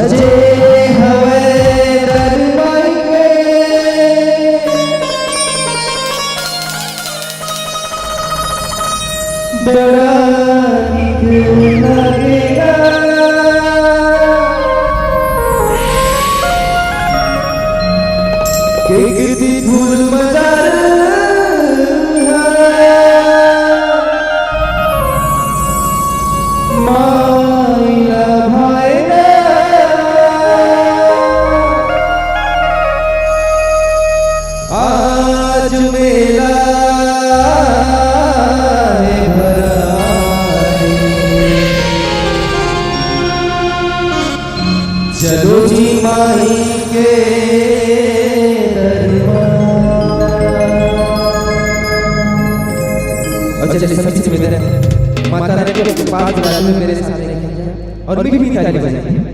सजे हवे दरबार के बड़ा निक लगेगा कितनी फूल बाजार माइला भाईना आज मेला चलो जी माई के और चलिए सभी से निवेदन है माता रानी के पास रात में मेरे साथ रहेंगे और मीठी ताली बजाएंगे।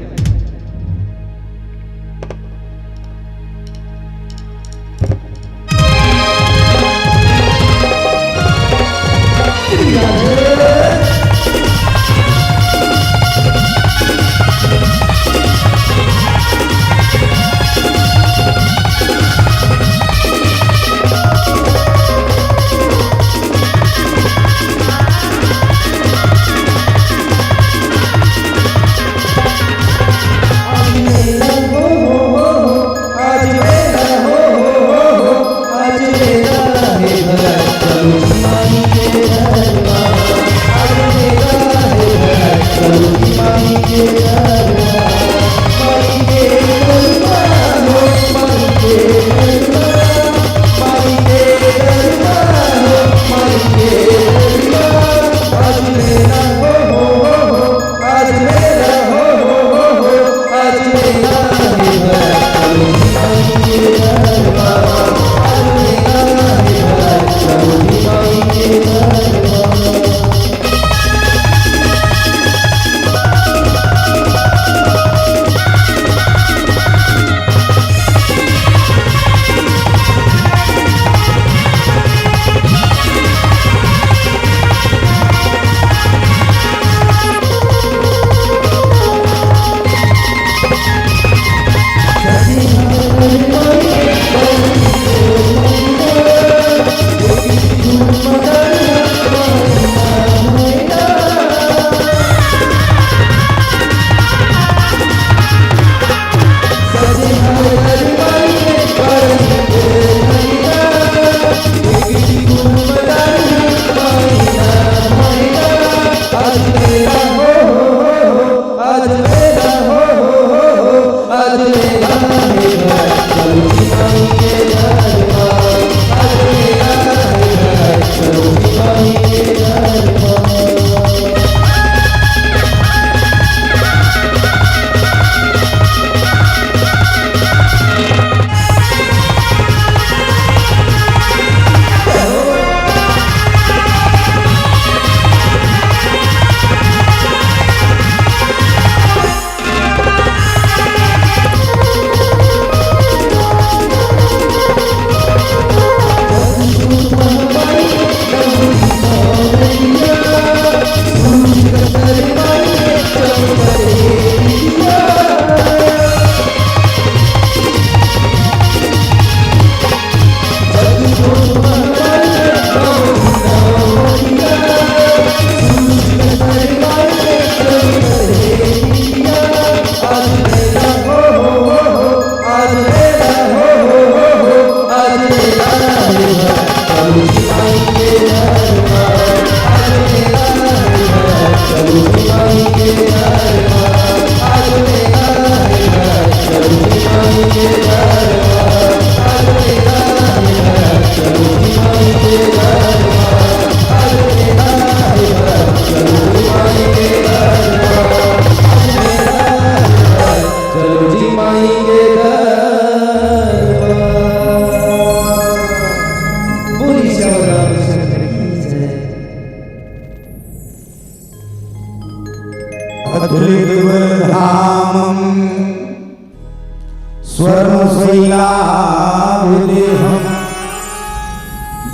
स्वर्णशैलाभिदेहं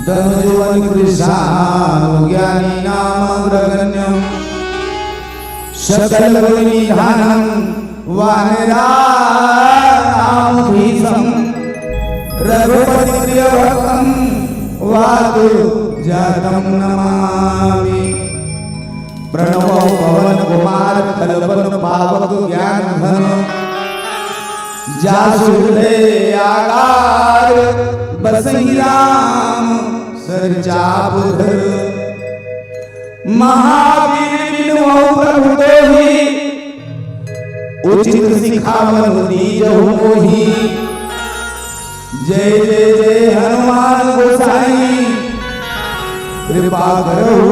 धनुजवनकृशानुज्ञानी नामग्रगण्यं सकलगुणनिधानं वानरा नाम भीषम रघुपति प्रिय भक्तम वातु जातम नमामि। प्रणवो पवन कुमार कलवन पावक ज्ञान घन जासु हृदय आकार बसई राम सरचापुधर। महावीर बिनु प्रभु देहि उचित सिखावन दीजहु मोहि। जय जय जय हनुमान गोसाई कृपा करहु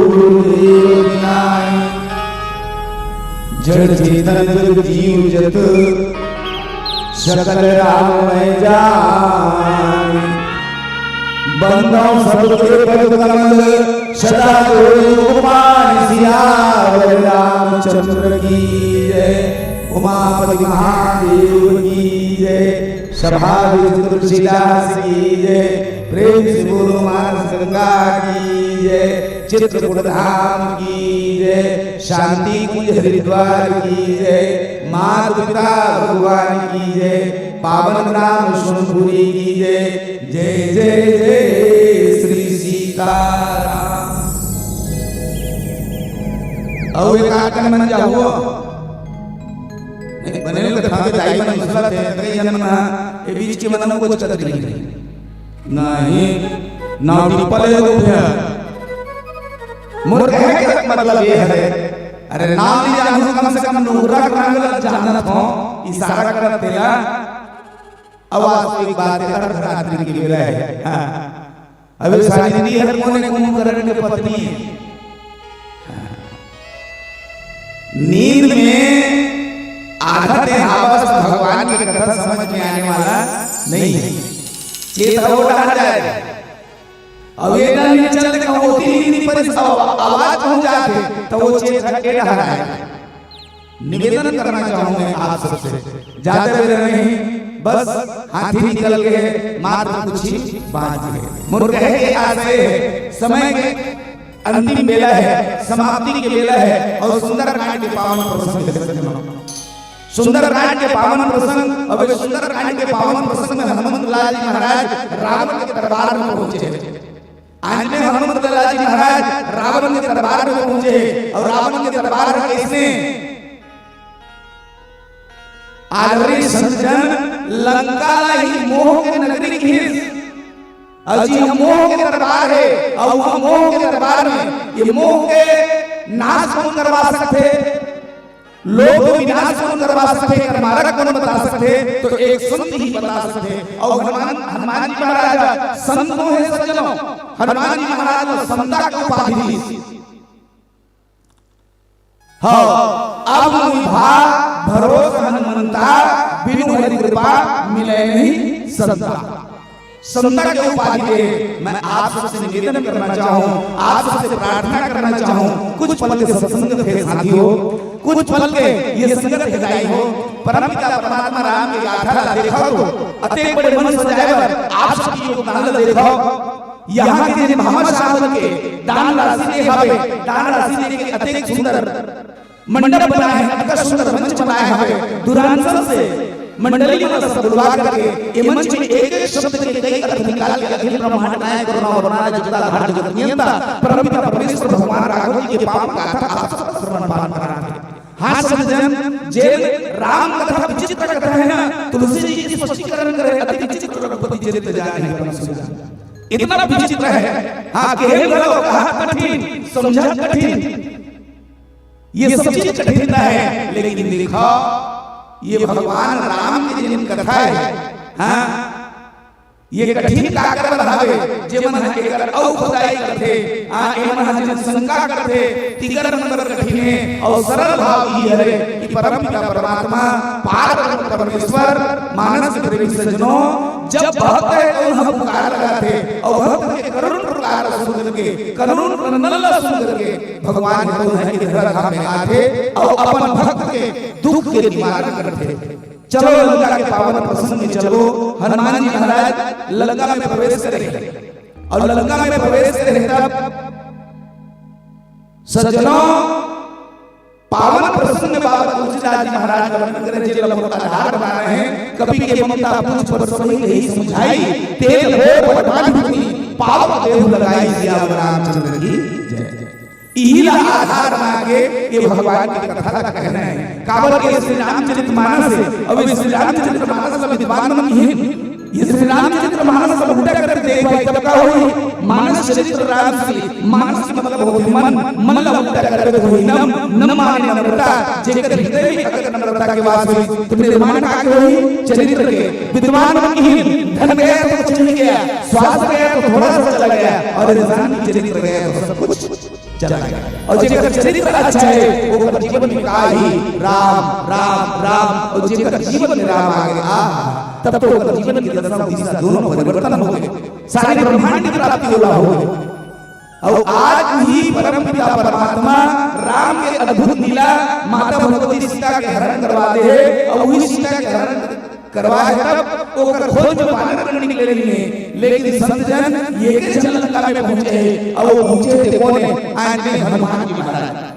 गुरुदेव नाय। जड़ चेतन जग जीव जत सकल राममय जान। बंदो सबके पद कमल सदा गोपाल सियावर रामचंद्र की जय। उमापति महादेव की जय। सभा तुलसीदास की जय। प्रेम से बोलो मानस गंगा की जय। चित्रकूट धाम की जय। शांति कुंज हरिद्वार की जय। माता पिता भगवान की जय। पावन नाम सोनपुरी की जय। जय जय जय श्री सीताराम। और एक आकन मन जाओ बने कथा के दाई मन मुसला थे कई जन्म ए बीच के मन को चतरी नहीं नाटी पले उठे मोर कहे के मतलब ये है। अरे नाम नहीं जानू कम से कम नूरा कांगल जानत हो इशारा करत तेला आवाज एक बात है हर रात्रि की बेला है। हां अबे सारी दी हर कोने को करण के पत्नी नींद में आधे आवाज भगवान की कथा समझ में आने वाला नहीं है। चेत हो रहा जाए अब ये नहीं चलते का होती नहीं पर आवाज पहुंच जाते तो वो चेत हटे रहा है। निवेदन करना चाहूंगा आप सबसे ज्यादा देर नहीं बस हाथी निकल गए मात्र कुछ ही बात है। मुर कहे के आज से समय के अंतिम बेला है समाप्ति के बेला है और सुंदर कांड के पावन प्रसंग है। सुंदर कांड के पावन प्रसंग अब सुंदर कांड के पावन प्रसंग में हनुमत लाल जी महाराज रावण के दरबार में पहुंचे। आज में हनुमत लाल जी महाराज रावण के दरबार में पहुंचे और रावण के दरबार में कैसे आदरणीय संतजन लंका ही मोह के नगरी की अजी हम मोह के दरबार है और हम मोह के दरबार में ये मोह के नाश कौन करवा सकते लोग विनाश कौन करवा सकते मार्ग कौन बता सकते तो एक संत ही बता सकते। और हनुमान जी महाराज संतों है सज्जनों हनुमान जी महाराज ने संता को उपाधि दी। हाँ अब भाग भरोसा हनुमंता बिनु हरि कृपा मिले नहीं संता। संता के उपाधि दे मैं आप सबसे निवेदन करना चाहूं आप सबसे प्रार्थना करना चाहूं कुछ पल के सत्संग के साथियों कुछ पल के ये संगत हिदाई हो परमपिता परमात्मा राम की गाथा देखो तो अतेक बड़े मन सजाए आप सबकी योगदान देखो। यहाँ के मोहम्मद साहब के दान राशि दे हवे दान राशि दे के अतेक सुंदर मंडप बनाया है अतिक सुंदर मंच बनाया है। दुरांसन से मंडली में सब बुलवा करके ये मंच में एक एक शब्द के कई अर्थ निकाल के अखिल ब्रह्मांड नायक करुणा वर्णना जगता धारण जगत नियंता परमपिता परमेश्वर भगवान राघव जी के पावन गाथा आप सब श्रवण पान कराते। हाँ सज्जन जे राम कथा विचित्र कथा है ना तुलसी जी की स्पष्टीकरण करे अति विचित्र रघुपति चरित्र जाने परम सुंदर इतना विचित्र है। हाँ केवल गलो कहा कठिन समझा कठिन ये सब चीज कठिन है लेकिन देखो ये भगवान राम की जिन कथा है हाँ ये कठिन का कर हवे जे मन है एकर औ खुदाई करथे आ ए मन जन शंका करथे तिकर मन कठिन है और सरल भाव ही है कि परमपिता परमात्मा पार परमेश्वर मानस प्रेमी सज्जनों जब भक्त है तो हम पुकार लगाते और भक्त के करुण पुकार सुन करके करुण नल्ला सुन करके भगवान तो है कि धरा में आते और अपन भक्त के दुख के निवारण करते। चलो लंका के पावन प्रसंग में चलो। हनुमान जी महाराज लंका में प्रवेश करे और लंका में प्रवेश करे तब सज्जनों पावन प्रसंग में बाबा तुलसीदास जी महाराज का वर्णन करें, जेल का आधार बना रहे हैं। कवि के ममता पूछ पर समय यही समझाई, तेल हो पटवान भूमि पाप देव लगाई सिया रामचंद्र की जय। इहिला आधार बना के ये भगवान की कथा का कहना है। कावल के श्री रामचरितमानस है। अब इस श्री रामचरितमानस में विद्वान नहीं है, ये श्री रामचरितमानस को उल्टा करके देख भाई तब का होई मानस चरित्र राम श्री। मानस मतलब होती मन, मन ला उल्टा करके होई नम, नम माने नम्रता। जेकर हृदय में अगर नम्रता के वास हुई तो निर्माण का होई चरित्र के। विद्वान नहीं, धन गया तो कुछ नहीं गया, स्वास्थ्य गया तो थोड़ा सा चला गया, और इंसान की चरित्र गया तो सब कुछ चला गया। और जेकर चरित्र अच्छा है वो जीवन में का ही राम राम राम, और जेकर जीवन में राम आ गया तब तो जीवन की दशा दिशा दोनों परिवर्तन हो गए, सारे ब्रह्मांड की प्राप्ति होला हो गई। और आज ही परम पिता परमात्मा राम के अद्भुत लीला माता भगवती सीता के हरण करवा दे है, और वही सीता के हरण करवा है तब ओकर खोज में पालन करने निकले रही है। लेकिन संत जन ये के चल लंका में पहुंचे हैं, और वो पहुंचे थे कोने आज के हनुमान जी महाराज,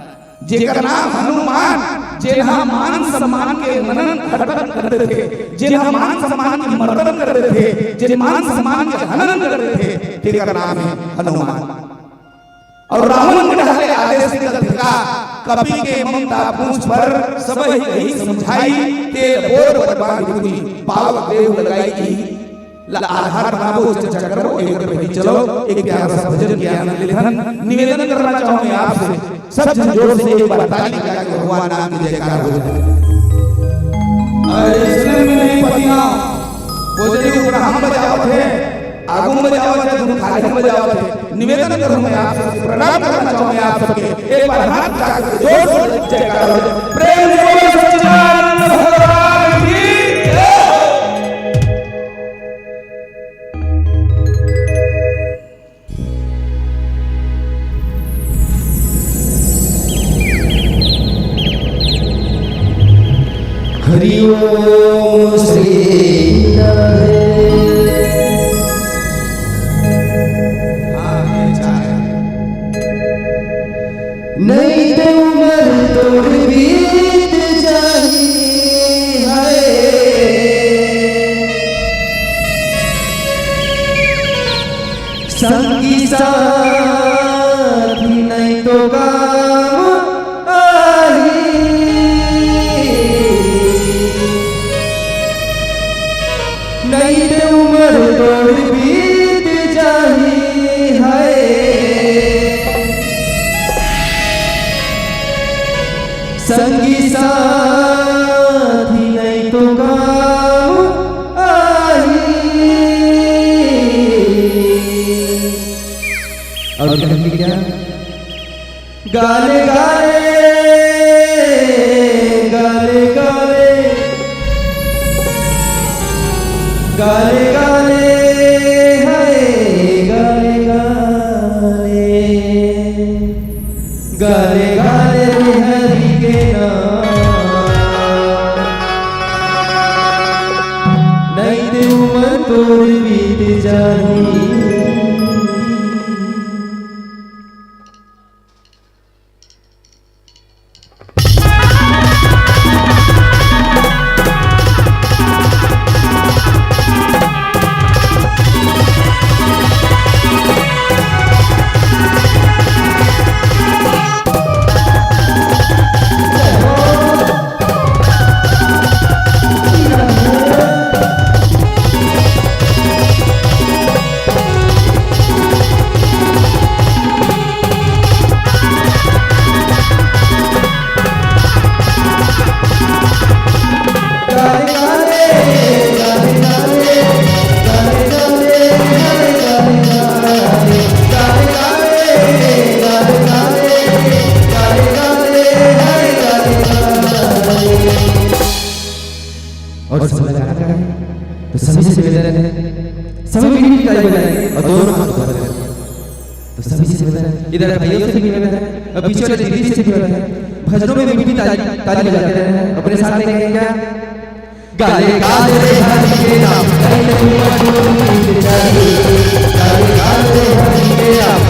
जेकर नाम हनुमान, जेहा मान सम्मान के मनन हड़बड़ करते थे, जेहा मान सम्मान की मर्दन करते थे, जे मान सम्मान के हनन करते थे, तेरा नाम है हनुमान। और रावण ने ढाले आदेश का कपि के ममता पूछ पर सब यही समझाई, तेल बोर पटवान भूमि पावक देव लगाई की आधार बनाओ चर्चा करो। एक भाई चलो एक प्यारा सा भजन के आनंद लेहन निवेदन करना चाहूंगा आपसे, सब जन जोर से एक बार ताली बजा के भगवान नाम की जयकार हो जाए। अरे सुन मेरे पतिया बोले ऊपर हम बजावत है, आगू बजावत है, तुम खाली बजावत है। निवेदन करूंगा आपसे, प्रणाम करना चाहूंगा आप सबके, एक बार हाथ उठा के जोर से जयकार हो जाए। प्रेम से बोलो सच्चिदानंद भगवान की जय। हरि ओम श्री हरे। नहीं तो उम्र तोड़ बीत जाही है, संगी साथी नहीं तो काम आई। नहीं तो उम्र तोड़ बीत जाही है, संगी साथी नहीं तो काम आई। और क्या गाने गाने गाने गाने गाने गाने गाने गाने गाने गाने हरि के नाम। नहीं दे उम्र तोड़ बीत जाही। और समय लगा है तो सभी से निवेदन है, सभी मिली ताली बजाएं और दोनों हाथ ऊपर करें। तो सभी से निवेदन है, इधर भाइयों से भी निवेदन है और पीछे वाले दीदी से भी निवेदन है, भजनों में मीठी ताली बजाते हैं। अपने साथ कहेंगे क्या? गाले गाले हरि के नाम, गाले गाले हरि के नाम,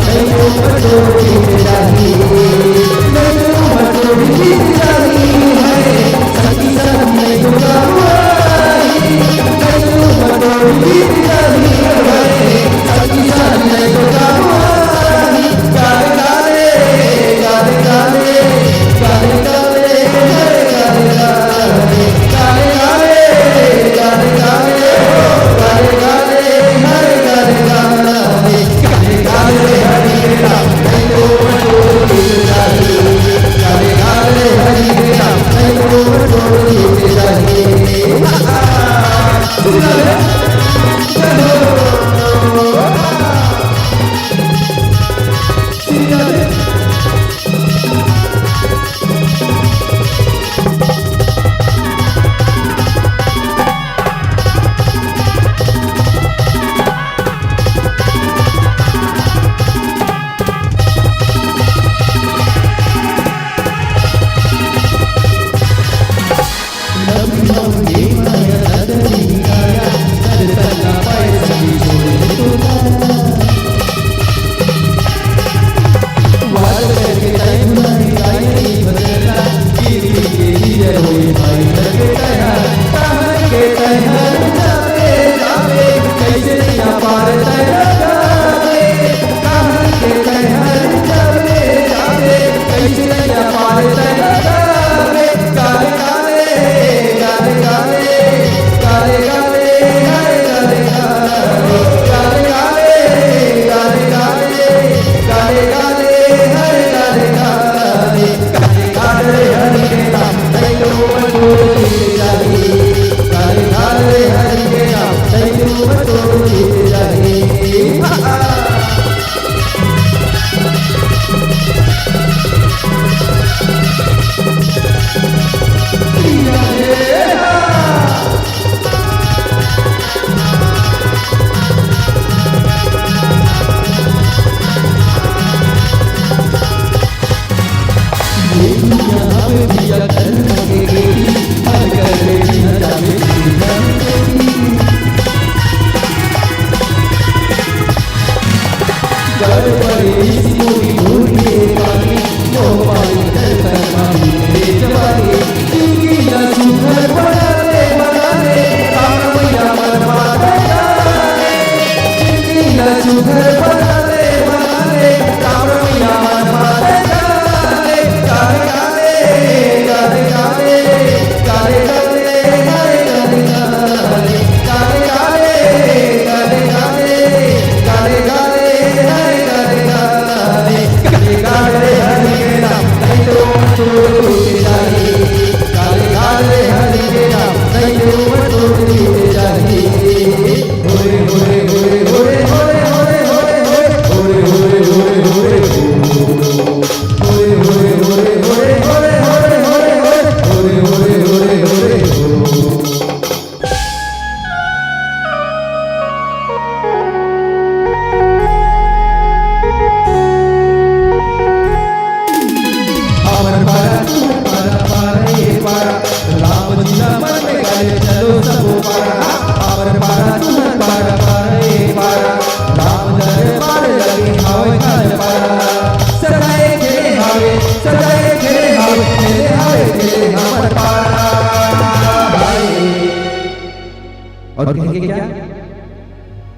और कहेंगे क्या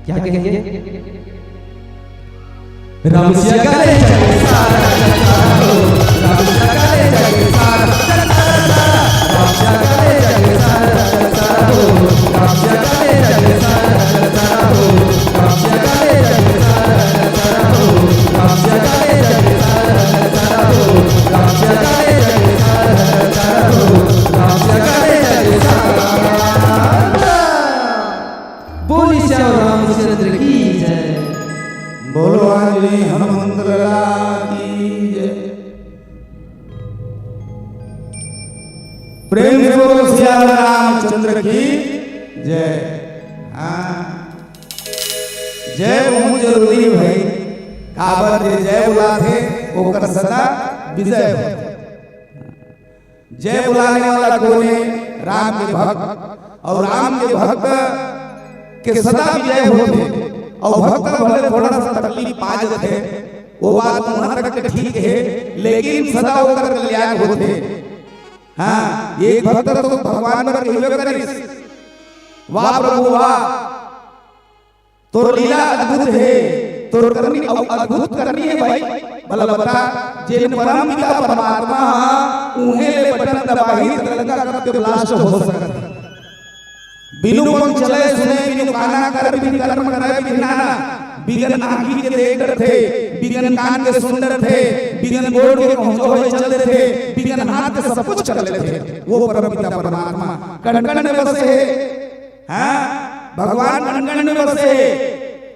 क्या कहेंगे राम सिया करे जग सारा राम सिया करे जग सारा राम सिया करे जग सारा राम सिया करे जग सारा राम सिया करे जग सारा राम सिया करे जग सारा राम सिया करे जग सारा राम सिया करे जग सारा बोली श्याम रामचंद्र की जय। बोलो आंजनी हनुमंत लाल की जय। प्रेम से बोलो श्याम रामचंद्र की जय। हाँ जय बहुत जरूरी भाई काबर जे जय बुला थे ओकर सदा विजय हो। जय बुलाने वाला कौन है? राम के भक्त, और राम के भक्त के सदा विजय होते। और भक्त भले थोड़ा सा तकलीफ पा जाते, वो बात वहां तक ठीक है, लेकिन सदा होकर कल्याण होते। हाँ एक भक्त तो भगवान पर कहबे करिस वाह प्रभु वाह तोर लीला अद्भुत है तोर करनी अद्भुत करनी है भाई भला बता जिन परम पिता परमात्मा उहे ले बटन दबाही लंका करते ब्लास्ट हो सकत बिनु पंख चले सुने बिनु काना कर बिनु कर्म करे बिनाना बिगन आँखी के देख थे बिगन कान के सुन थे बिगन गोड़ के पहुंचो हुए चल थे बिगन हाथ के सब कुछ कर लेते थे वो परम पिता परमात्मा कण कण में बसे है हाँ भगवान कण कण में बसे है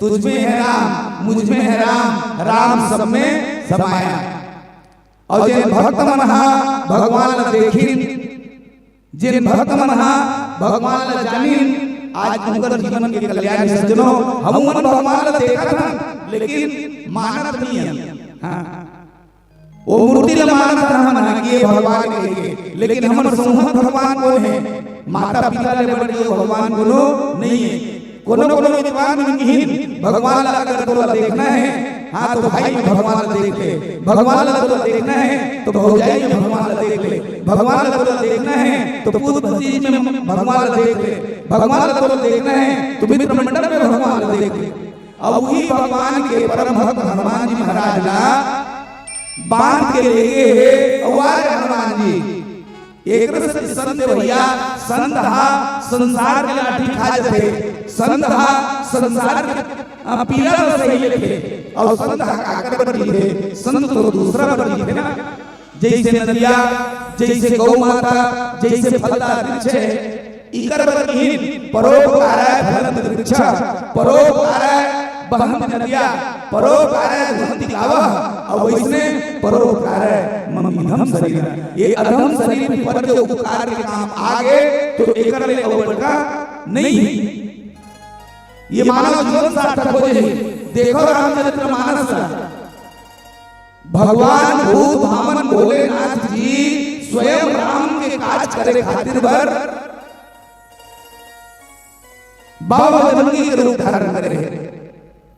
तुझ में है राम मुझ में है राम राम सब में समाया और जिन भक्त मनहा भगवान देखिन जिन भक्त मनहा भगवान जानिन आज उनकर जीवन के कल्याण सज्जनों हम मन भगवान देखा था लेकिन मानत नहीं है हाँ वो मूर्ति ले मानत था हम कि भगवान के लेकिन हमर संहत भगवान कौन है माता पिता ले बड़े भगवान कोनो नहीं है कोनो कोनो विद्वान नहीं भगवान अगर तोला देखना है हाँ तो भाई में भगवान देख ले भगवान तोला देखना है तो भौजाई में भगवान देख ले भगवान तोला देखना है तो पुत्र भतीज में भगवान देख ले भगवान तोला देखना है तो मित्र मंडल में भगवान देख ले अब वही भगवान के परम भक्त हनुमान जी महाराज ना बांध के ले गए अवार हनुमान जी एक संत भैया संत हा संसार के लाठी खा जाते संत हा संसार के पीला सही थे और संत हा काकर बड़ी थे संत तो दूसरा बड़ी थे ना जैसे नदिया जैसे गौ माता जैसे फलदार वृक्ष है इकर बरहीन परोपकाराय फलद वृक्ष परोपकाराय बहंत नदिया परोपकाराय बहंति गावः और वैसने परोपकाराय ममिधम शरीर ये अधम शरीर पर जो उपकार के काम आगे तो एकर ले अवटा नहीं ये मानव जीवन सार्थक हो जाए देखो रामचरित्र मानस भगवान भूत भामन भोलेनाथ जी स्वयं राम के काज करे खातिर भर बाबा जन्मी के रूप धारण करे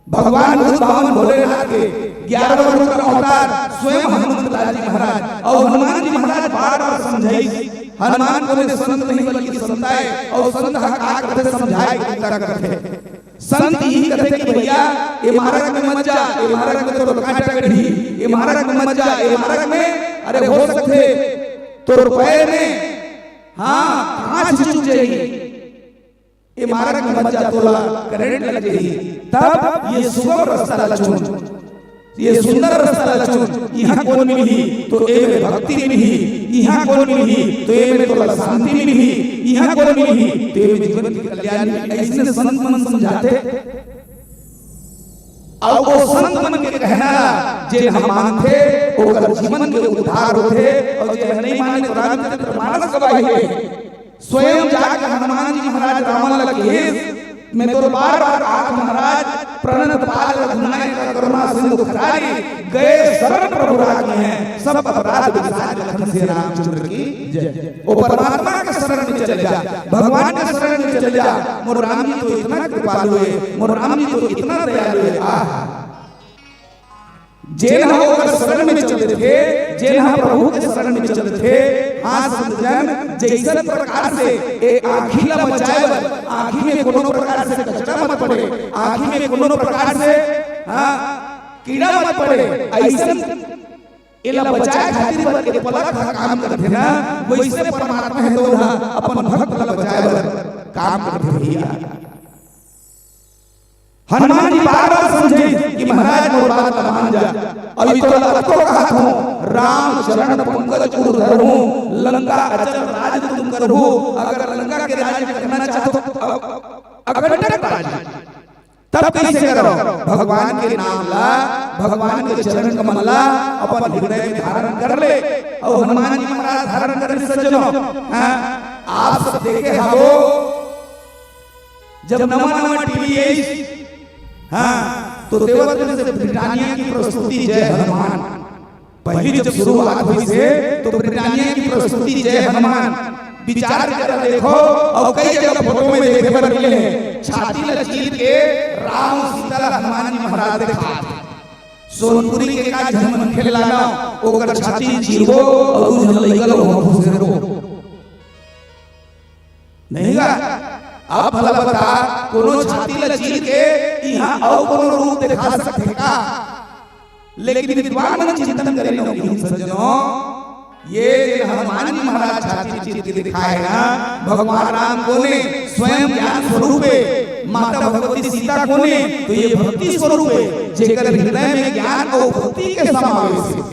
भगवान भूत भामन भोलेनाथ के 11 वर्ष का अवतार स्वयं हनुमत लाल जी महाराज और हनुमान जी महाराज बार-बार समझाई हनुमान को ने संत नहीं बल्कि संताए और संत का करते समझाए गीता करते संत ही कहते कि भैया ये महाराज में मत जा ये महाराज में तो कांटा कढ़ी ये महाराज में मत जा ये महाराज में अरे हो सकते तो रुपए में हाँ कांच चुक जाएगी ये महाराज में मत जा तोला करंट लग जाएगी तब ये सुगम रास्ता लचून ये सुंदर रास्ता लचून यहाँ कौन मिली तो ए में भक्ति मिली यहाँ कौन मिली तो ए में तोला शांति मिली यहाँ कौन मिली तो ए में जीवन की कल्याण मिली ऐसे संत मन समझाते और वो संत मन के कहना जे हम मानते ओकर जीवन के उद्धार होते और जे नहीं माने तो रामचरित्र मानस गवाही है स्वयं जाकर हनुमान जी महाराज रावण लगे मैं तो बार-बार आख महाराज प्रणत पाल रघुनायक करुणा सिंधु खरारी गए शरण प्रभु रागी हैं सब अपराध विसार लखन से रामचंद्र की जय वो परमात्मा के शरण में चले जा भगवान के शरण में चले जा मोर राम जी तो इतना कृपालु है मोर राम जी तो इतना दयालु है आह जेन होकर शरण में चलते थे जेन प्रभु के शरण में चलते थे हाँ संतजन जैसे प्रकार से एक आँखी ला बचाए आँखी में कोनो प्रकार से कचरा मत पड़े आँखी में कोनो प्रकार से हाँ कीड़ा मत पड़े ऐसे इला बचाए खातिर बर के पलक काम करते ना वैसे परमात्मा है तो अपन भक्त ला बचाए काम करते भैया हनुमान जी बार-बार समझे कि महाराज मोर बात मान जा अभी तो लतो कहा हूं राम चरण पंकज उड़ धरूं लंका अचल राज तुम करो अगर लंका के राज करना चाहो अखंड राज तब कैसे करो भगवान के नाम ला भगवान के चरण कमल ला अपन हृदय में धारण कर ले और हनुमान जी महाराज धारण कर सज्जनों हां आप सब देखे हो जब नवा टीवी हाँ तो देवत्व से ब्रिटानिया की प्रस्तुति जय हनुमान पहली जब शुरुआत हुई से तो ब्रिटानिया की प्रस्तुति जय हनुमान विचार कर देखो और कई जगह फोटो में देखे पर मिले हैं छाती लचील के राम सीता हनुमान जी महाराज देखा सोनपुरी के का झमन खेलाना ओकर छाती चीरबो और उ लइकल हो फुसेरो नहीं गा आप भला बता कोनो छाती ल चीर के यहां और कोनो रूप दिखा सकते का लेकिन विद्वान मन चिंतन करे न सज्जनों ये हनुमान जी महाराज छाती चीर के दिखाए ना भगवान राम को ने स्वयं ज्ञान स्वरूप है माता भगवती सीता को ने तो ये भक्ति स्वरूप है जेकर हृदय में ज्ञान और भक्ति के समावेश है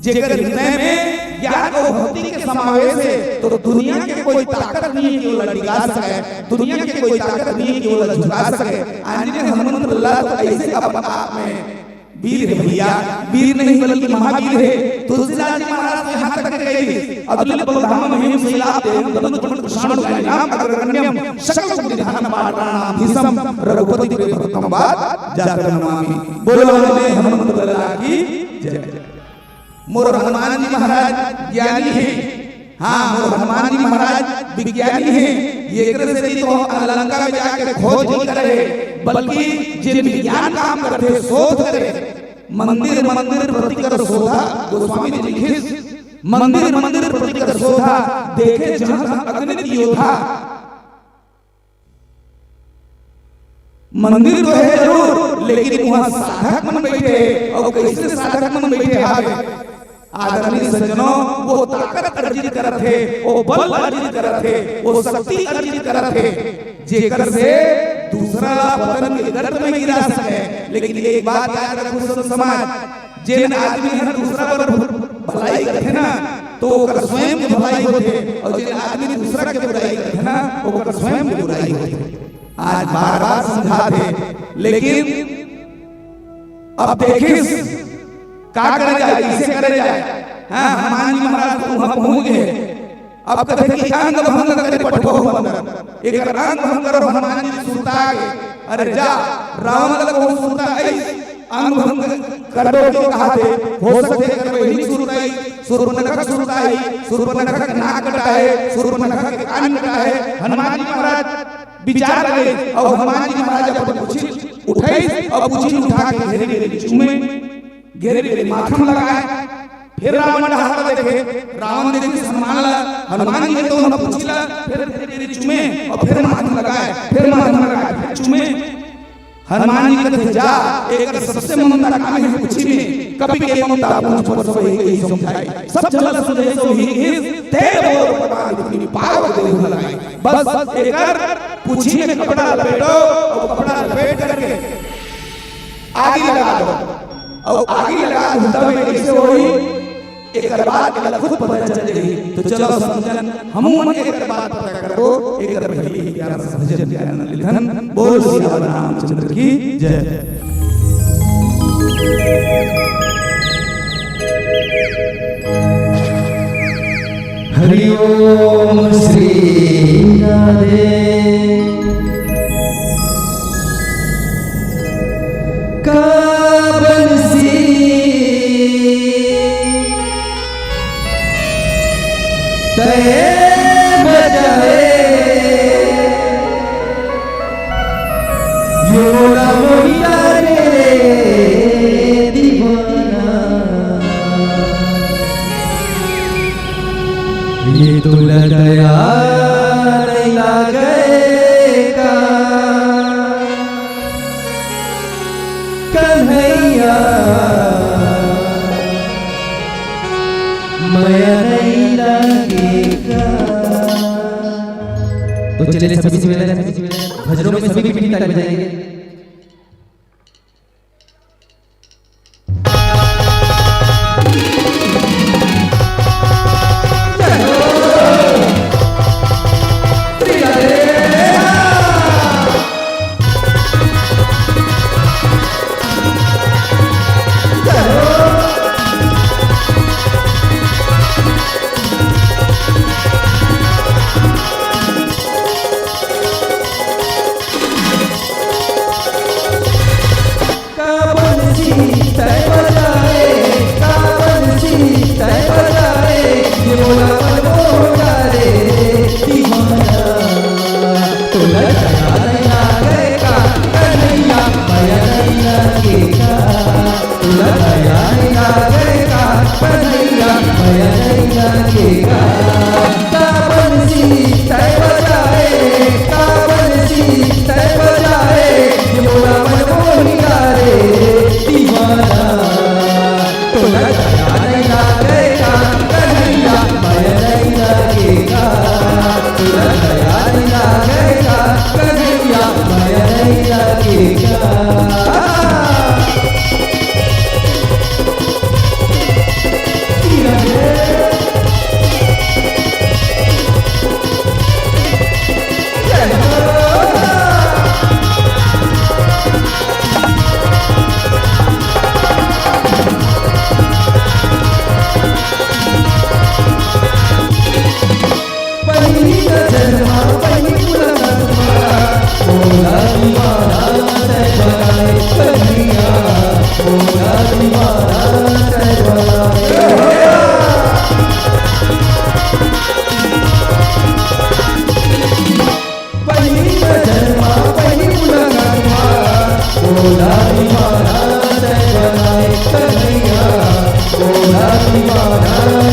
जेकर हृदय में ज्ञान और भक्ति के समावेश है तो दुनिया के कोई ताकत नहीं है कि वो लड़का सके दुनिया के कोई ताकत नहीं है कि वो झुका सके आंजनेय हनुमंत अल्लाह तो ऐसे अपने आप में वीर है भैया वीर नहीं बल्कि महावीर है तुलसीदास जी महाराज ने यहां तक कही अतुल्य बलधाम महिम शैलाप देव ददनु चमन कृष्ण नाम अग्रगण्यम सकल विधान पाराणाम भीषम रघुपति प्रेम बात जाकर नमामि बोलो हनुमंत अल्लाह की जय मोर हनुमान जी महाराज ज्ञानी है हाँ मोर हनुमान जी महाराज विज्ञानी है ये करे से तो लंका में जाके खोज नहीं करे बल्कि जे विज्ञान काम करते शोध करे मंदिर मंदिर प्रति कर शोधा गोस्वामी जी लिखे मंदिर मंदिर प्रति कर शोधा देखे जहां अग्नि योद्धा मंदिर तो है जरूर लेकिन वहां साधक मन बैठे और कैसे साधक मन बैठे आवे आदरणीय सज्जनों वो ताकत अर्जित करत है वो बल अर्जित करत है वो शक्ति अर्जित करत है जेकर से दूसरा पतन के गर्त में गिरा सके लेकिन एक बात याद रखो समाज जिन आदमी हर दूसरा पर भलाई करते ना तो ओकर स्वयं की भलाई होते और जिन आदमी दूसरा के बुराई करते ना ओकर स्वयं की बुराई होते आज बार-बार समझाते लेकिन अब देखिए का करे जाए इसे करे जाए हां हनुमान जी महाराज तो वहां पहुंच गए अब कहते कि अंग भंग करे पठो बंदर एक अंग भंग करो हनुमान जी सुरता गए अरे जा रावण लग वो सुरता आई अंग भंग कर दो के कहा थे हो सकते कर वही सुरताई सुरपनखा सुरताई सुरपनखा का नाक कटा है सुरपनखा के कान कटा है हनुमान जी महाराज विचार लगे और हनुमान जी महाराज अपन पूछी उठाई और पूछी उठा के घेरे घेरे चूमे घेरे घेरे माथा में लगाए फिर रावण हाथ देखे रावण देखे हनुमान जी तो हम पूछला फिर घेरे घेरे चूमे और फिर माथा लगाए फिर माथा में लगाए फिर चूमे हनुमान जी कहते जा एक सबसे ममता काम है पूछी में कभी के ममता पूछ पर सब ही समझाई सब जल सुधे सो ही तेरे बोल प्रमाण पाव दे लगाई बस एकर पूछी में कपड़ा लपेटो और कपड़ा लपेट करके आगे लगा दो और आगे लगा दो में कैसे होई एक बात के खुद पता चल जाएगी तो चलो समझन हम मन एक बात पता करो एक पहली 11 समझन ज्ञान निधन बोल श्री रामचंद्र की जय हरि ओम श्री राधे काबंसी तय बजाए यो मोहिया रे दीवाना ये तो लगाया नहीं लगेगा कन्हैया माया नहीं लगेगा। तो चलिए सभी से मिलने भजनों में सभी की मीठी ताली बजाएंगे।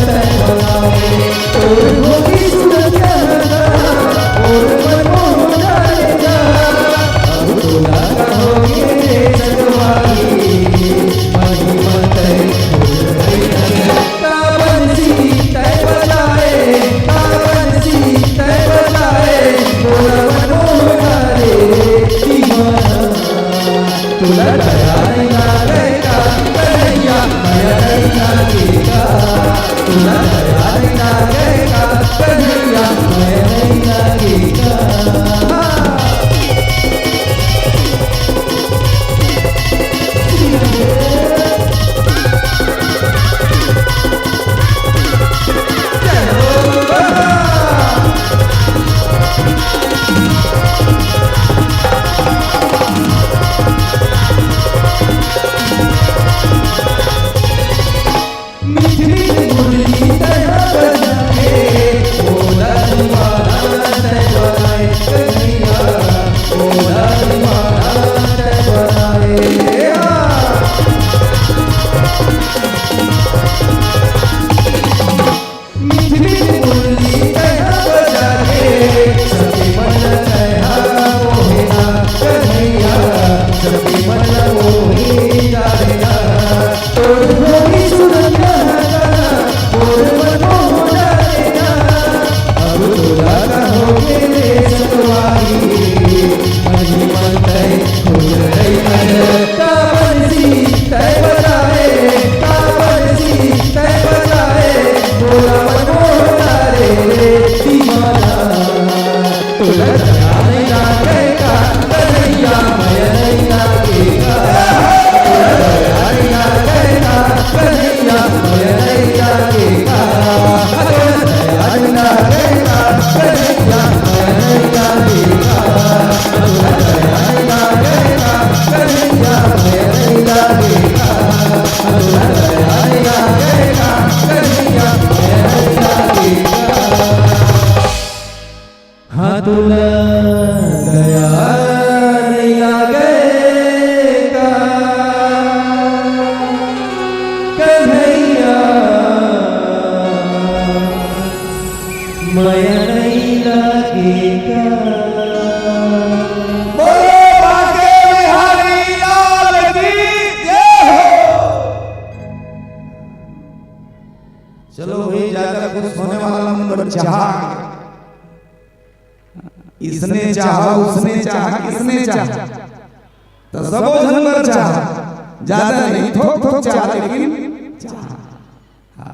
तय बनाए और होगी सुरक्षा और मन मोह जाएगा अब तो लगा होगे सजवाई महिमा तय तावन सी तय बनाए तावन सी तय बनाए बोला मन मोह जाए दीवाना तुला दया नहीं लागेगा कन्हैया दया नहीं लागेगा तुला दया नहीं लागेगा कन्हैया दया नहीं लागेगा तुला दया नहीं लागेगा कन्हैया माया नहीं लागेगा बोलो बाके बिहारी लाल की जय हो। चलो भाई ज्यादा कुछ होने वाला नंबर चाहा इसने चाहा उसने चाहा किसने चाहा तो सबो जनवर चाहा ज्यादा नहीं थोक थोक चाहा लेकिन चाहा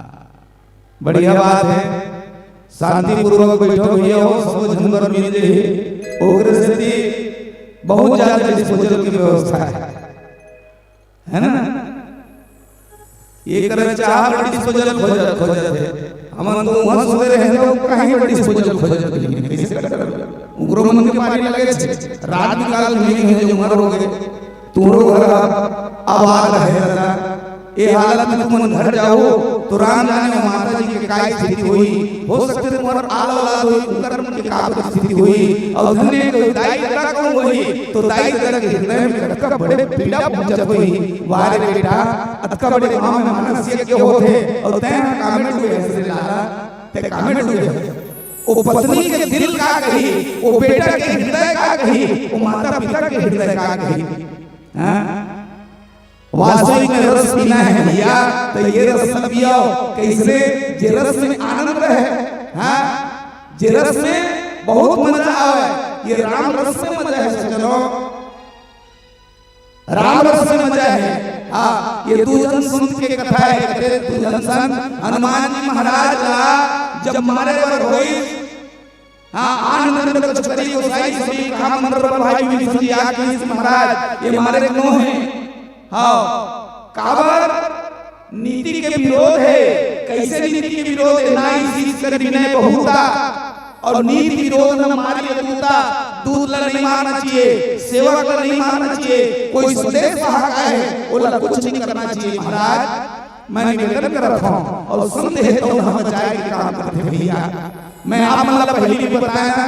बढ़िया बात है शांति पूर्वक बैठो भैया हो सबो जनवर मिल जे ओकरे से बहुत ज्यादा डिस्पोजल की व्यवस्था है ना ये करे चाहा डिस्पोजल खोजत है हम तो वहां सुते रहे तो कहीं डिस्पोजल खोजत लेकिन कैसे कर उग्र मन के मारे लगे छे रात निकाल नहीं है जो मर हो गए तोरो घर आबाद रहे दादा ए हालत में तुम घर जाओ तो राम जाने माता जी के काय स्थिति हुई हो सकते तुम्हार आल औलाद हुई उनकर मन की का स्थिति हुई और धन्य कोई दाई दादा कौन हुई तो दाई दादा के हृदय में कटका बड़े पीड़ा पहुंचत हुई वारे बेटा अतका बड़े गांव में मानसिक के होते और तै कामेट हुए हंसने लाला ते कामेट हुए वो पत्नी के दिल का कही वो बेटा के हृदय का कही वो माता पिता के हृदय का कही हां वास्तविक में रस पीना है भैया तो ये रस पियो कैसे जे रस में आनंद है हां जे रस में बहुत मजा आवे ये राम रस में मजा है चलो राम रस में मजा है हां ये दुजन संत के कथा है कहते दुजन संत हनुमान जी महाराज जब मारे पर होई हां आनंद में कुछ करी गोसाई सभी काम मंत्र पर भाई भी सुन दिया कि महाराज ये मारे नो है हां काबर नीति के विरोध है कैसे नीति के विरोध है ना इसी कर विनय बहुता और नीति विरोध न मारी अतुता दूध ला नहीं मारना चाहिए सेवक ला नहीं मारना चाहिए कोई संदेश वाहक है वो ला कुछ नहीं करना चाहिए महाराज मैं निवेदन कर रहा हूं और संत है तो हम बचाए के काम करते भैया मैं आप मतलब पहले भी बताया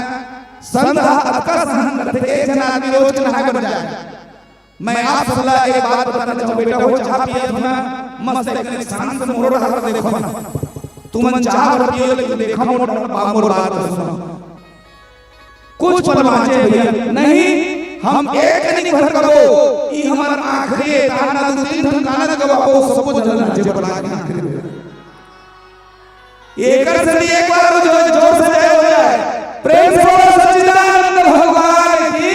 संत अतका सहन करते एक जना आदमी रोज नहा कर जाए मैं आप सबला एक बात बताना चाहूं बेटा हो चाह पिए ना मस्त एक शांत से मोड़ रहा देखो ना तुमन चाह रखियो लेकिन देखा मोर बामोर बात सुनो कुछ पल बाँचे भैया नहीं हम एक नहीं भर करो ई हमार आखिरी ताना दो तीन ठन गाना गवाओ सबको जलना जे बड़ा आखिरी एक से एक बार जोर से जय हो जाए प्रेम से बोलो सच्चिदानंद भगवान की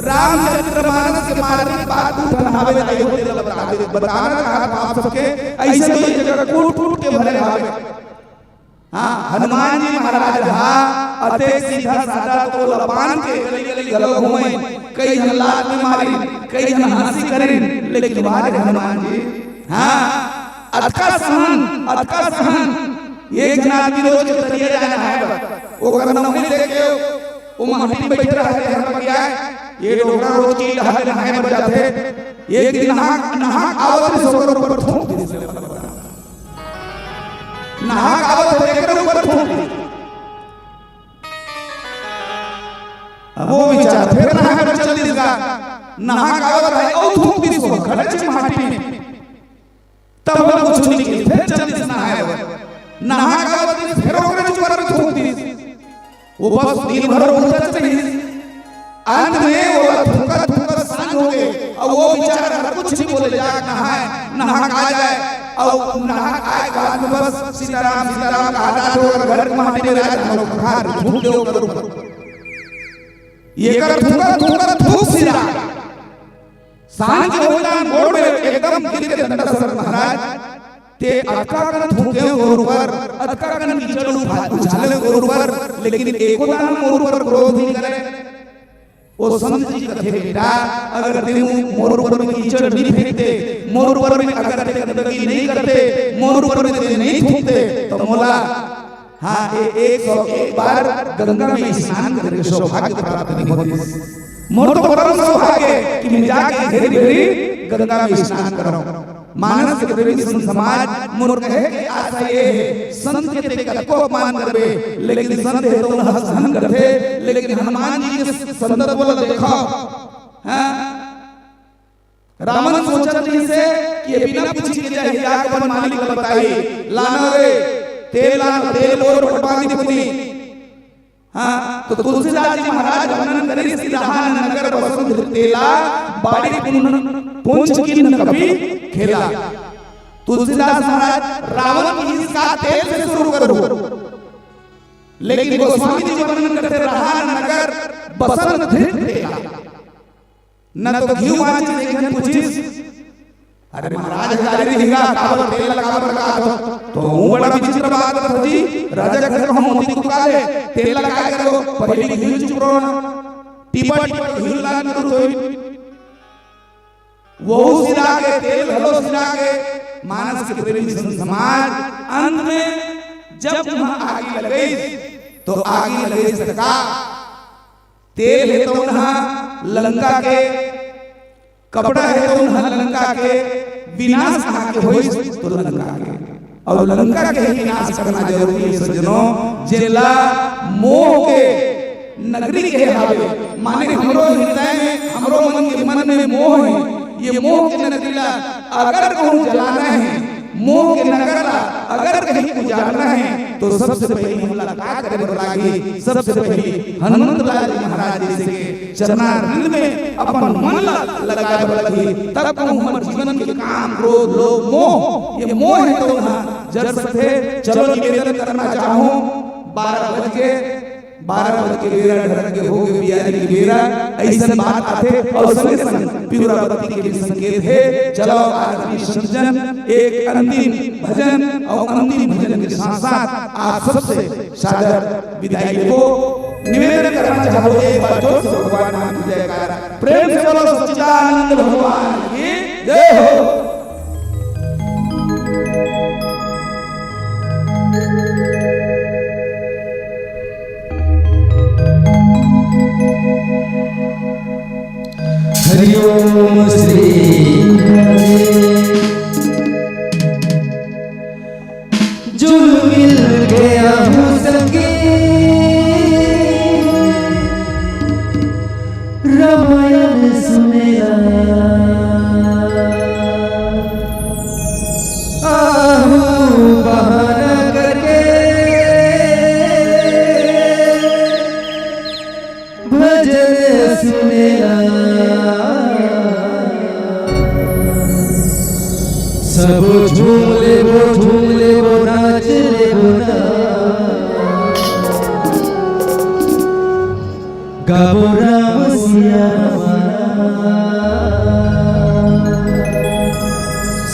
रामचरितमानस के मार्मिक बात उठावे अयोध्या बताना कहा आप सबके ऐसे ही जगह कूट कूट के भरे हावे हाँ हनुमान जी महाराज रहा अते सीधा साधा तो लपान के गली गली गलो घूमे कई जन लात में मारी कई जन हंसी करें लेकिन वाले हनुमान जी हाँ अतका सहन एक जना आदमी रोज के तरिए जाना है वो करना नहीं देखे वो महटी में बैठ रहा है हर पर गया ये डोगरा रोज की लहर नहाए बज जाते एक दिन नहा आवत सोकर ऊपर ठोक दी नहा आवत लेकर ऊपर ठोक दी अब वो विचार फिर नहा चल दिसगा नहा आवत है ओ ठोक दी सो खड़े च महटी में तब वो कुछ नहीं की फिर चल दिसना है नहा आवत फिर ओकरे ऊपर ठोक दी वो बस दिन भर उठत नहीं अंत में वो थूका सांझ हो गए और वो बेचारा हर कुछ नहीं बोले जा नहा आ जाए और नहा आए बाद में बस सीताराम का हाथ होकर घर के माटी में राज हम लोग खार झूठ दो करो ये कर थूका थूक सिरा सांझ होता मोड़ में एकदम गिर के दंडसर महाराज ते अटका कर थूके गोरु पर अटका कर कीचड़ उछाले गोरु पर लेकिन एको दान मोर पर क्रोध नहीं करे वो संत जी कथे बेटा अगर तेनु मोर पर में कीचड़ नहीं फेंकते मोर पर में अगर ते गंदगी नहीं करते मोर पर में ते नहीं थूकते तो मोला हाँ एक बार गंगा में स्नान करके सौभाग्य प्राप्त नहीं होती मोर तो परम सौभाग्य कि मैं जाके घेरी घेरी गंगा में स्नान करूं मानस के प्रेमी समाज मोर कहे कि आशा ये है संत के ते को अपमान करबे लेकिन संत है तो सहन करते लेकिन हनुमान जी के संदर्भ बोल देखो हैं रावण सोचत नहीं से कि बिना पूछ के जाए जाके अपन मालिक को बताई लाना रे तेल और पटवानी पुनी हाँ तो तुलसीदास जी महाराज वर्णन करें सिधान नगर वसुंध तेला बाड़ी पूंछ की न कभी खेला तुलसीदास महाराज रावण की इसका तेल से शुरू करो लेकिन गोस्वामी जी वर्णन करते रहा नगर बसंत तेला न तो घी माची देखन पूछिस अरे महाराज हजारी हिंगा काबर तेल काबर लगा तो वो बड़ा विचित्र बात है जी राजा घर को मोती को काले तेल लगा करो पहली घी चुरो टिपट घी लगा करो तो वो सिरा के तेल हलो सिरा के मानस के प्रेमी समाज अंत में जब वहां आग लगे तो आग लगे सका तेल है तो वहां लंका के कपड़ा है तो वहां लंका के विनाश कहां के होई तो लंका के और लंका के विनाश करना जरूरी है सज्जनों जेला मोह के नगरी के हावे माने हमरो हृदय में हमरो मन में मोह है ये मोह के नगरीला अगर कहूं जलाना है मोह के नगरला अगर कहीं गुजारना है तो सबसे पहले मुलाकात करे लागी सबसे पहले हनुमंत लाल महाराज जी के चरणारविंद में अपन मन लगाए लगी तब कहूं हमर जीवन के काम क्रोध लोभ मोह ये मोह है तो ना जड़ सकते चलो निवेदन करना चाहूं 12 बज के बेरा ढर के हो गए बियारी की बेरा ऐसा बात आते और संगे संग पिउरावती के भी संकेत है चलो आरती संजन एक अंतिम भजन और अंतिम भजन के साथ साथ आप सबसे सादर विदाई लेको निवेदन करना चाहूं एक बार जोर से भगवान नाम की जयकार प्रेम से बोलो सच्चिदानंद भगवान की जय हो। हरि ओम श्री जो मिल गया हो सके रामायण सुनेगा आहू बहा भजन सुनेला सब झूले वो नाच ले वो ना गावो राम सिया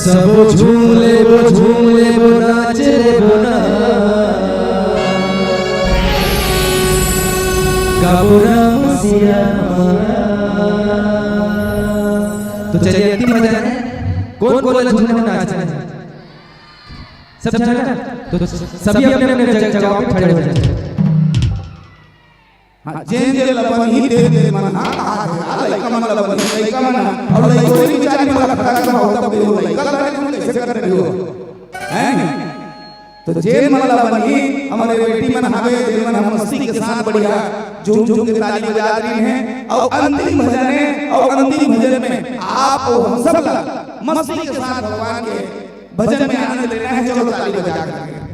सब झूले वो नाच ले वो ना गावो राम सिया। तो चलिए अंतिम भजन है। कौन कौन झूमने में नाचना है? सब जाना ना? तो सभी अपने अपने जगह पे खड़े हो जाएं। हाँ जेंजे लबन ही दे मन हाँ लइका मन लबन लइका मन और लइको ही विचार में वाला खड़ा करना होता है वो लइका लगा तुम कैसे कर रहे हो हैं? तो जेन मन लबन ही हमारे बेटी मन हवे जेन मन हम मस्ती के साथ बढ़िया झूम झूम के ताली बजा रही हैं और अंतिम भजन है और अंतिम भजन में आप और हम सब मस्ती के साथ भगवान के भजन में आनंद लेना है। चलो ताली बजा के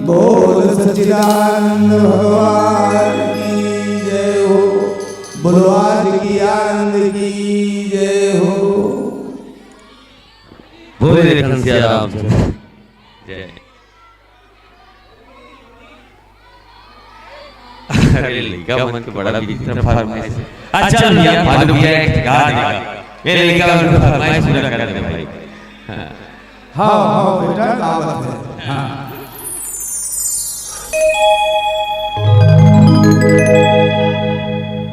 बोल सच्चिदानंद भगवान की बोलो आज की आनंद की जय हो। बोले घनश्याम राम जय। अरे लड़का मन के बड़ा विचित्र फरमाइश है। अच्छा भैया भालू भैया एक गा देगा। मेरे लड़का मन को फरमाइश पूरा कर दे भाई। हाँ बेटा दावत है। हाँ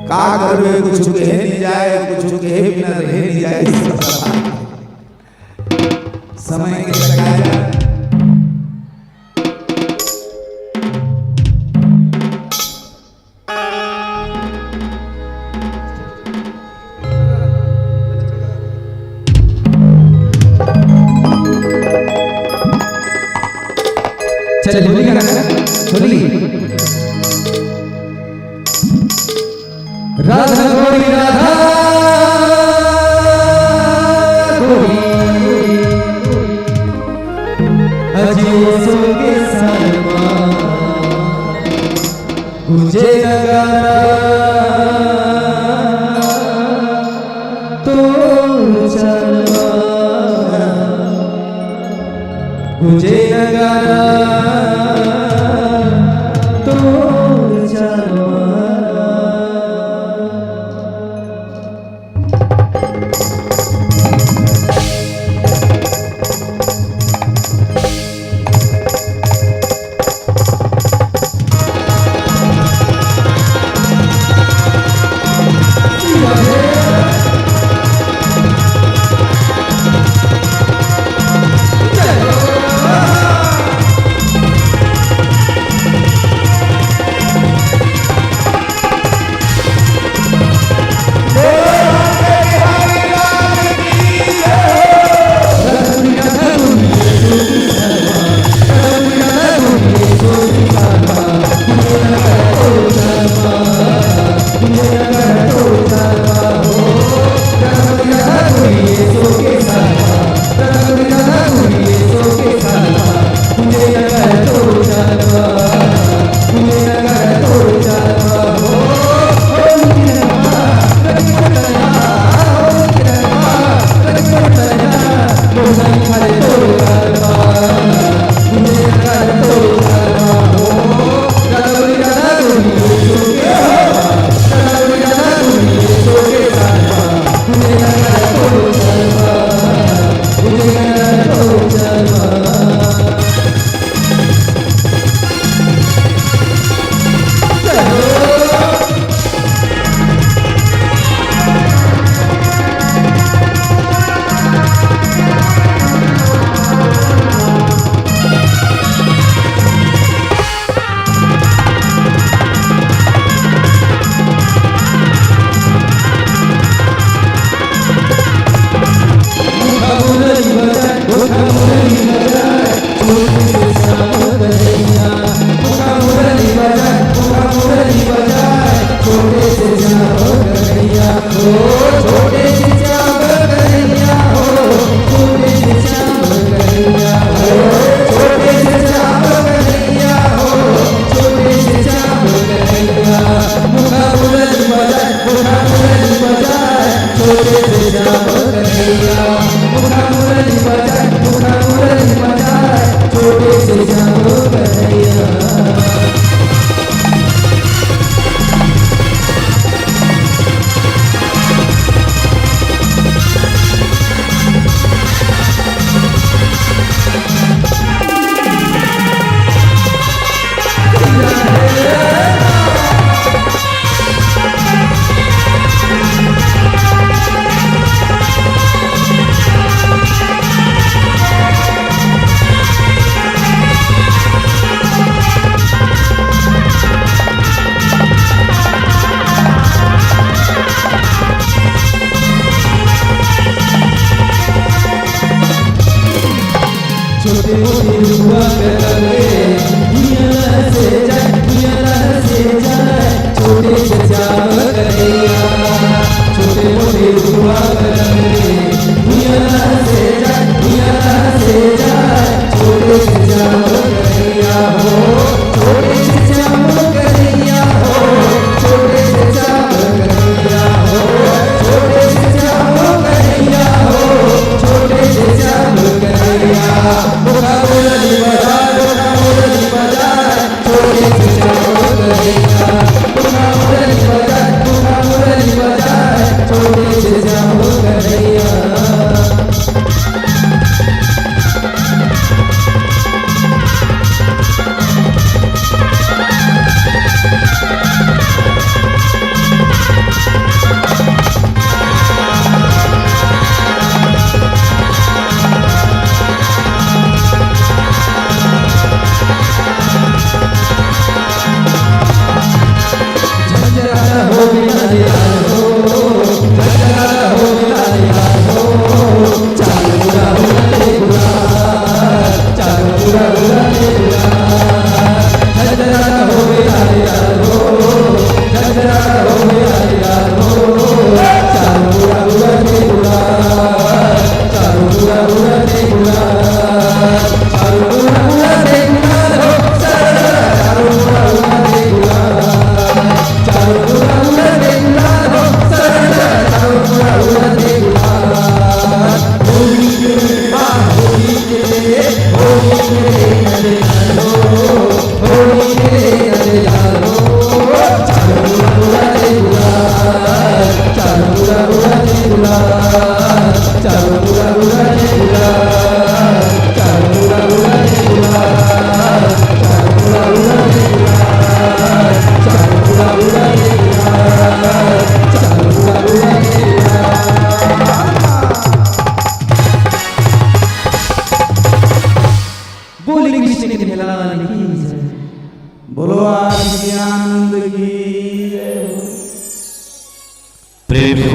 का करवे कुछ कहे नहीं जाए, कुछ कहे बिना रहे नहीं जाए। समय के लगाया चल बोली गाना बोली राधा गोरी राधा गोरी अजीसों के सलमा गुंजे नगारा तो चलवा गुंजे नगारा तो चलवा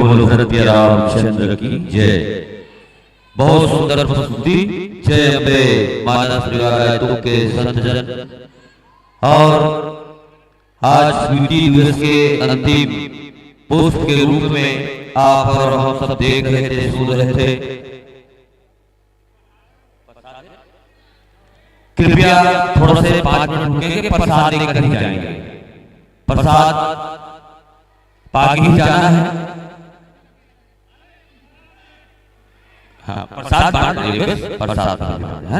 बोलो भरतीय रामचंद्र की जय। बहुत सुंदर प्रस्तुति। जय अम्बे मानस रिवायतों के संतजन। और आज स्वीटी दिवस के अंतिम पुष्प के रूप में आप और हम सब देख रहे थे, सुन रहे थे। कृपया थोड़ा से 5 मिनट रुकेंगे, प्रसाद लेकर ही जाएंगे। प्रसाद पाके ही जाना है। हाँ, प्रसाद बांट देंगे, प्रसाद है ना।